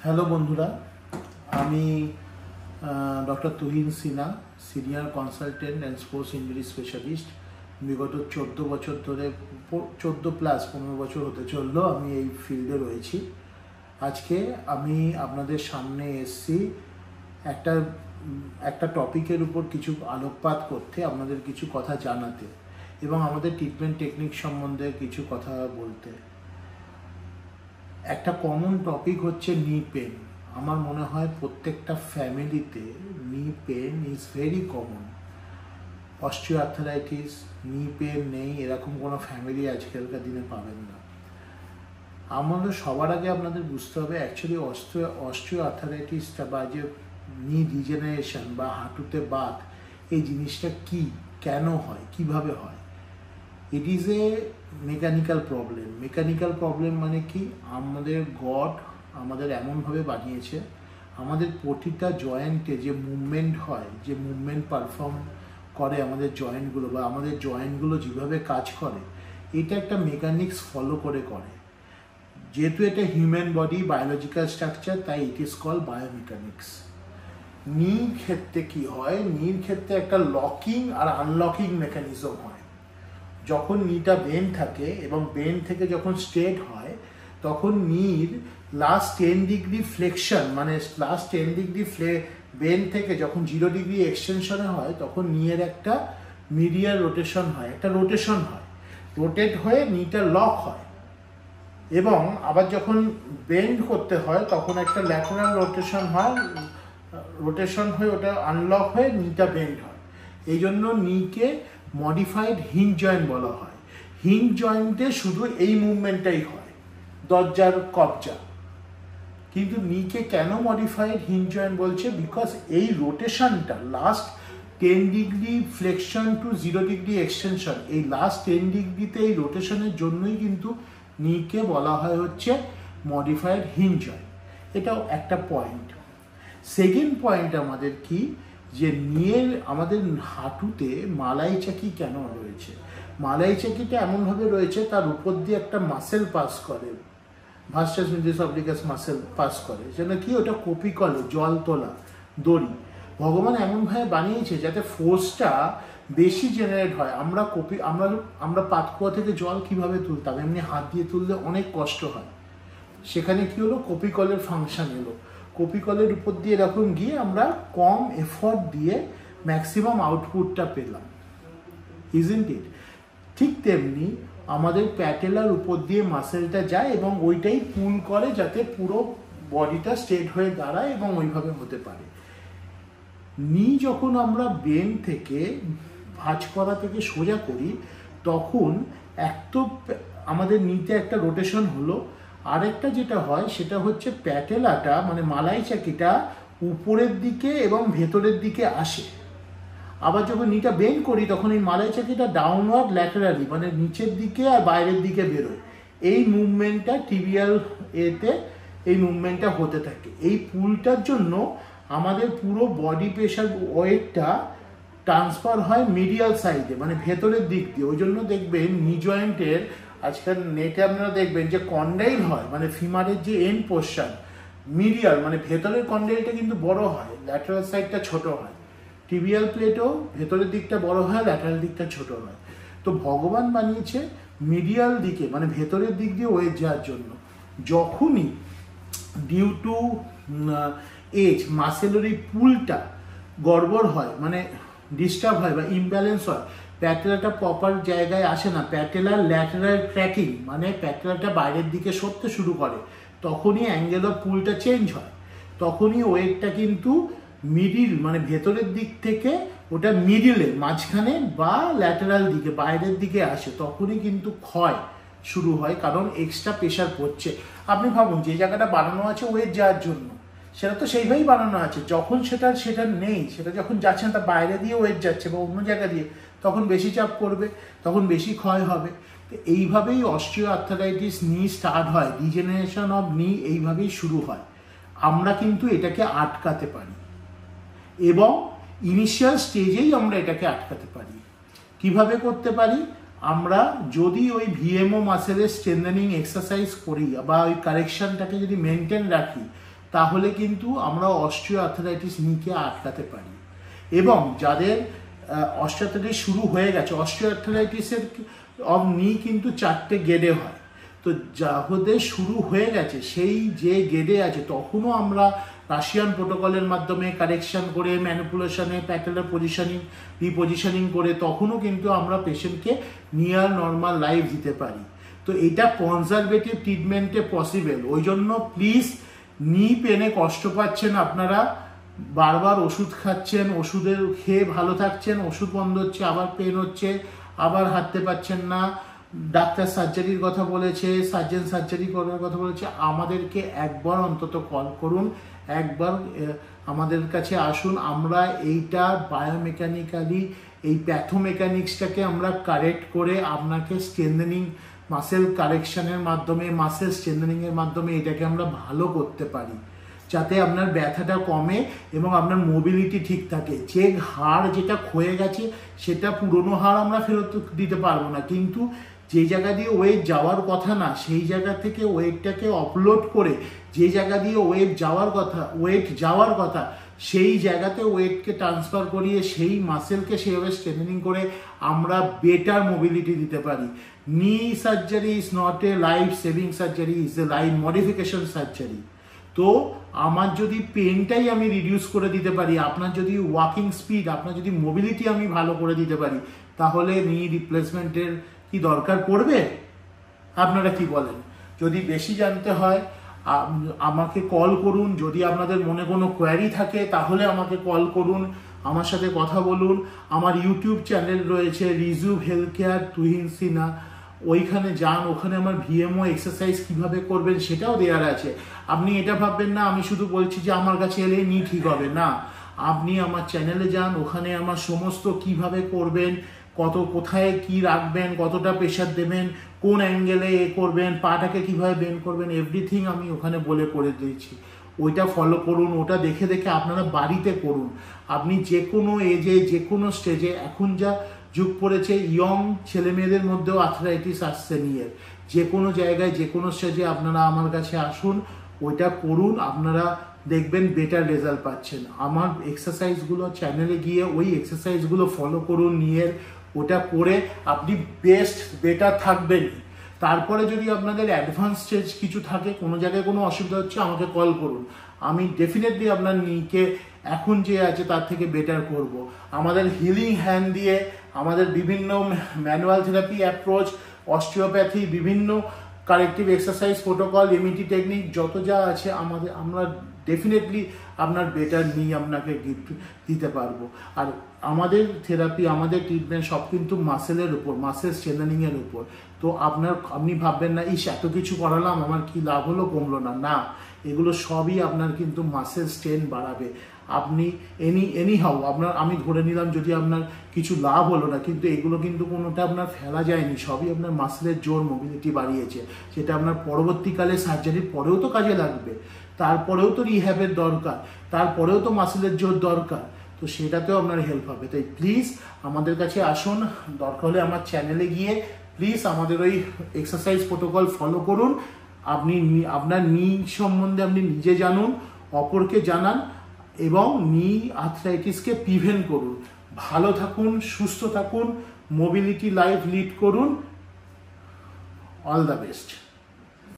Hello বন্ধুরা, আমি doctor Tuhin Sinha, senior consultant and sports injury specialist. বিগত 14 বছর ধরে 15 বছর হতে চললো আমি এই ফিল্ডে রয়েছি। আজকে আমি আপনাদের সামনে এসেছি একটা টপিকের উপর কিছু আলোকপাত করতে, আপনাদের কিছু কথা জানাতে এবং আমাদের ট্রিটমেন্ট টেকনিক সম্বন্ধে কিছু কথা বলতে। একটা কমন টপিক হচ্ছে নি পেন। আমার মনে হয় প্রত্যেকটা ফ্যামিলিতে নি pen is very common. Osteo arthritis, নি পেন নেই এরকম কোনো ফ্যামিলি আজকালকার দিনে পাবেন না। আমাদের সবার আগে আপনাদের বুঝতে হবে অ্যাকচুয়ালি অস্টিও আর্থারাইটিসটা বা যে নি ডিজেনারেশন বা হাঁটুতে বাত, এই জিনিসটা কি, কেন হয়, কিভাবে হয়। It is a mechanical problem. Mechanical problem মানে কি, আমাদের গড আমাদের এমনভাবে বানিয়েছে, আমাদের প্রতিটা জয়েন্টে যে মুভমেন্ট হয়, যে মুভমেন্ট পারফর্ম করে আমাদের জয়েন্টগুলো বা আমাদের জয়েন্টগুলো যেভাবে কাজ করে, এটা একটা মেকানিক্স ফলো করে। যেহেতু এটা হিউম্যান বডি বায়োলজিক্যাল স্ট্রাকচার, তাই ইট ইজ কল বায়োমেকানিক্স। নির ক্ষেত্রে কি হয়, নির ক্ষেত্রে একটা লকিং আর আনলকিং মেকানিজম হয়। যখন নিটা বেন্ড থাকে এবং বেন্ড থেকে যখন স্ট্রেট হয়, তখন নির লাস্ট 10 ডিগ্রি ফ্লেকশন, মানে লাস্ট 10 ডিগ্রি বেন্ড থেকে যখন 0 ডিগ্রি এক্সটেনশনে হয়, তখন নিয়ের একটা মিডিয়াল রোটেশন হয়, একটা রোটেশন হয়, রোটেট হয়ে নিটা লক হয়। এবং আবার যখন বেন্ড করতে হয় তখন একটা ল্যাটারাল রোটেশন হয়, রোটেশন হয়ে ওটা আনলক হয়ে নিটা বেন্ড হয়। এই জন্য নিকে মডিফাইড হিঞ্জ জয়েন্ট বলা হয়। হিঞ্জ জয়েন্টে শুধু এই মুভমেন্টটাই হয়, দরজার কবজা। কিন্তু নিকে কেন মডিফাইড হিঞ্জ জয়েন্ট বলছে, বিকজ এই রোটেশনটা last 10 degree flexion to 0 degree extension, এই লাস্ট 10 ডিগ্রিতে এই রোটেশনের জন্যই কিন্তু নিকে বলা হয় হচ্ছে মডিফাইড হিঞ্জ জয়েন্ট। এটাও একটা পয়েন্ট। সেকেন্ড পয়েন্ট আমাদের কি, যে নিয়ের আমাদের হাঁটুতে মালাই চাকি কেন রয়েছে। মালাই চাকিটা এমনভাবে রয়েছে, তার উপর দিয়ে একটা মাসেল পাস করে, ভাস্টাস মিডিয়াস অবলিগাস মাসেল পাস করে, যেন কি ওটা কপিকলে জল তোলা দড়ি। ভগবান এমনভাবে বানিয়েছে যাতে ফোর্সটা বেশি জেনারেট হয়। আমরা পাতকুয়া থেকে জল কিভাবে তুলতাম, এমনি হাত দিয়ে তুললে অনেক কষ্ট হয়। সেখানে কি হলো, কপিকলের ফাংশন এলো। কপিকলের উপর দিয়ে এরকম গিয়ে আমরা কম এফোর্ট দিয়ে ম্যাক্সিমাম আউটপুটটা পেলাম, ইজন্ট ইট? ঠিক তেমনি আমাদের প্যাটেলার উপর দিয়ে মাসেলটা যায় এবং ওইটাই পুল করে যাতে পুরো বডিটা স্ট্রেট হয়ে দাঁড়ায় এবং ওইভাবে হতে পারে। নি যখন আমরা বেন থেকে ভাঁজ করা থেকে সোজা করি, তখন এক তো আমাদের নিতে একটা রোটেশন হলো, আরেকটা যেটা হয় সেটা হচ্ছে প্যাটেলাটা মানে মালাই চাকিটা উপরের দিকে এবং ভেতরের দিকে আসে। আবার যখন নিটা বেন্ড করি তখন এই মালাই চাকিটা ডাউনওয়ার্ড ল্যাটারালি মানে নিচের দিকে আর বাইরের দিকে বেরোয়। এই মুভমেন্টটা টিবিয়াল এতে এই মুভমেন্টটা হতে থাকে। এই পুলটার জন্য আমাদের পুরো বডি প্রেশার ওয়েটটা ট্রান্সফার হয় মিডিয়াল সাইডে মানে ভেতরের দিক দিয়ে। ওই জন্য দেখবেন নি জয়েন্টের আজকাল নেটে আপনারা দেখবেন যে কন্ডাইল হয়, মানে ফিমারের যে এন্ড পোর্শন মিডিয়াল মানে ভেতরের কন্ডাইলটা কিন্তু বড় হয়, ল্যাটারাল সাইডটা ছোট হয়। টিবিয়াল প্লেটও ভেতরের দিকটা বড় হয়, ল্যাটারাল দিকটা ছোট হয়। তো ভগবান বানিয়েছে মিডিয়াল দিকে মানে ভেতরের দিক দিয়ে ওয়েট যাওয়ার জন্য। যখনই ডিউ টু এজ মাসেলের এই পুলটা গড়বড় হয়, মানে ডিস্টার্ব হয় বা ইমব্যালেন্স হয়, প্যাটেলাটা প্রপার জায়গায় আসে না, প্যাটেলার ল্যাটারাল ট্র্যাকিং মানে প্যাটেলাটা বাইরের দিকে সরতে শুরু করে, তখনই অ্যাঙ্গেল অফ পুলটা চেঞ্জ হয়। তখনই ওয়েটটা কিন্তু মিডিল মানে ভেতরের দিক থেকে ওটা মিডিলে মাঝখানে বা ল্যাটারাল দিকে বাইরের দিকে আসে, তখনই কিন্তু ক্ষয় শুরু হয়, কারণ এক্সট্রা প্রেশার পড়ছে। আপনি ভাবুন, যে জায়গাটা বানানো আছে ওয়েট যাওয়ার জন্য, সেটা তো সেইভাবেই বানানো আছে। যখন সেটা নেই, সেটা যখন যাচ্ছে না, তার বাইরে দিয়ে ওয়েট যাচ্ছে বা অন্য জায়গা দিয়ে, তখন বেশি চাপ পড়বে, তখন বেশি ক্ষয় হবে। তো এইভাবেই অস্টিও আর্থারাইটিস নি স্টার্ট হয়, ডিজেনারেশন অফ নি এইভাবেই শুরু হয়। আমরা কিন্তু এটাকে আটকাতে পারি এবং ইনিশিয়াল স্টেজেই আমরা এটাকে আটকাতে পারি। কিভাবে করতে পারি? আমরা যদি ওই ভিএমও মাসেলের স্ট্রেনথেনিং এক্সারসাইজ করি বা ওই কারেকশনটাকে যদি মেনটেন রাখি, তাহলে কিন্তু আমরা অস্টিও আর্থ্রাইটিস নিকে আটকাতে পারি। এবং যাদের অস্টিও আর্থ্রাইটিস শুরু হয়ে গেছে, অস্টিও আর্থ্রাইটিসের অফ নি কিন্তু 4টে গেডে হয়। তো যাদের শুরু হয়ে গেছে সেই যে গেডে আছে, তখনও আমরা রাশিয়ান প্রোটোকলের মাধ্যমে কারেকশন করে, ম্যানিপুলেশনে, প্যাটেলার পজিশনিং, রিপজিশনিং করে তখনও কিন্তু আমরা পেশেন্টকে নিয়ার নর্মাল লাইফ দিতে পারি। তো এটা কনজারভেটিভ ট্রিটমেন্টে পসিবল। ওই জন্য প্লিজ, নি পেনে কষ্ট পাচ্ছেন আপনারা, বারবার ওষুধ খাচ্ছেন, ওষুধের খেয়ে ভালো থাকছেন, ওষুধ বন্ধ হচ্ছে, আবার পেন হচ্ছে, আবার হাঁটতে পারছেন না, ডাক্তার সার্জারির কথা বলেছে, সার্জন সার্জারি করার কথা বলেছে, আমাদেরকে একবার অন্তত কল করুন, একবার আমাদের কাছে আসুন। আমরা এইটা বায়োমেকানিক্যালি, এই প্যাথোমেকানিক্সটাকে আমরা কারেক্ট করে আপনাকে স্ট্রেনথেনিং, মাসেল কারেকশনের মাধ্যমে, মাসেল স্ট্রেনথেনিংয়ের মাধ্যমে এটাকে আমরা ভালো করতে পারি, যাতে আপনার ব্যথাটা কমে এবং আপনার মোবিলিটি ঠিক থাকে। যে হাড় যেটা ক্ষয়ে গেছে সেটা পুরনো হাড় আমরা ফেরত দিতে পারবো না, কিন্তু যে জায়গা দিয়ে ওয়েট যাওয়ার কথা না সেই জায়গা থেকে ওয়েটটাকে অপলোড করে যে জায়গা দিয়ে ওয়েট যাওয়ার কথা সেই জায়গাতে ওয়েটকে ট্রান্সফার করিয়ে সেই মাসেলকে সেভাবে স্ট্রেনথেনিং করে আমরা বেটার মোবিলিটি দিতে পারি। নি surgery is not a life saving surgery, is a life modification surgery. তো আমার যদি পেনটাই আমি রিডিউস করে দিতে পারি, আপনার যদি ওয়াকিং স্পিড, আপনার যদি মোবিলিটি আমি ভালো করে দিতে পারি, তাহলে নি রিপ্লেসমেন্টের কি দরকার পড়বে? আপনারা কি বলেন? যদি বেশি জানতে হয় আমাকে কল করুন। যদি আপনাদের মনে কোনো কোয়ারি থাকে তাহলে আমাকে কল করুন, আমার সাথে কথা বলুন। আমার ইউটিউব চ্যানেল রয়েছে রিজুভ হেলথ কেয়ার তুহিন সিনহা, ওইখানে যান, ওখানে আমার ভিএমও এক্সারসাইজ কিভাবে করবেন সেটাও দেওয়ার আছে। আপনি এটা ভাববেন না আমি শুধু বলছি যে আমার কাছে এলে নি ঠিক হবে, না, আপনি আমার চ্যানেলে যান, ওখানে আমার সমস্ত কিভাবে করবেন, কোথায় কি রাখবেন, কতটা প্রেশার দেবেন, কোন অ্যাঙ্গেলে করবেন, পাটাকে কিভাবে বেন্ড করবেন, এভরিথিং আমি ওখানে বলে করে দিয়েছি। ওইটা ফলো করুন, ওটা দেখে দেখে আপনারা বাড়িতে করুন। আপনি যে কোনো এজে, যে কোনো স্টেজে, এখন যা যুগ পড়েছে ইয়ং ছেলে মেয়েদের মধ্যেও আর্থ্রাইটিস আসছে নিয়ে, যে কোনো জায়গায় যে কোনো স্টেজে আপনারা আমার কাছে আসুন, ওইটা করুন, আপনারা দেখবেন বেটার রেজাল্ট পাচ্ছেন। আমার এক্সারসাইজগুলো চ্যানেলে গিয়ে ওই এক্সারসাইজগুলো ফলো করুন, নিয়ে ওটা করে আপনি বেটার থাকবেন। তারপরে যদি আপনাদের অ্যাডভান্স স্টেজ কিছু থাকে, কোনো জায়গায় কোনো অসুবিধা হচ্ছে, আমাকে কল করুন, আমি ডেফিনেটলি আপনার নিকে এখন যে আছে তার থেকে বেটার করব। আমাদের হিলিং হ্যান্ড দিয়ে, আমাদের বিভিন্ন ম্যানুয়াল থেরাপি অ্যাপ্রোচ, অস্টিওপ্যাথি, বিভিন্ন corrective exercise protocol, MET technique, যত যা আছে আমরা ডেফিনেটলি আপনার বেটার নি আপনাকে গিফট দিতে পারবো। আর আমাদের থেরাপি, আমাদের ট্রিটমেন্ট সব কিন্তু মাসেলের উপর, মাসেল স্ট্রেনথেনিংয়ের উপর। তো আপনি ভাববেন না এত কিছু করালাম আমার কি লাভ হলো, কমলো না, না, এগুলো সবই আপনার কিন্তু মাসেল স্ট্রেন বাড়াবে। আপনি এনিহাউ আমি ধরে নিলাম যদি আপনার কিছু লাভ হলো না, কিন্তু এগুলো কিন্তু কোনোটা আপনার ফেলা যায়নি, সবই আপনার মাসেলের জোর, মোবিলিটি বাড়িয়েছে, সেটা আপনার পরবর্তীকালে সার্জারির পরেও তো কাজে লাগবে, তারপরেও তো রিহ্যাবের দরকার, তারপরেও তো মাসেলের জোর দরকার, তো সেটাতেও আপনার হেল্প হবে। তাই প্লিজ আমাদের কাছে আসুন, দরকার হলে আমার চ্যানেলে গিয়ে প্লিজ আমাদের ওই এক্সারসাইজ প্রোটোকল ফলো করুন। আপনি আপনার নি সম্বন্ধে আপনি নিজে জানুন, অপরকে জানান এবং নি আর্থ্রাইটিসকে প্রিভেন্ট করুন। ভালো থাকুন, সুস্থ থাকুন, মোবিলিটি লাইফ লিড করুন। All the best.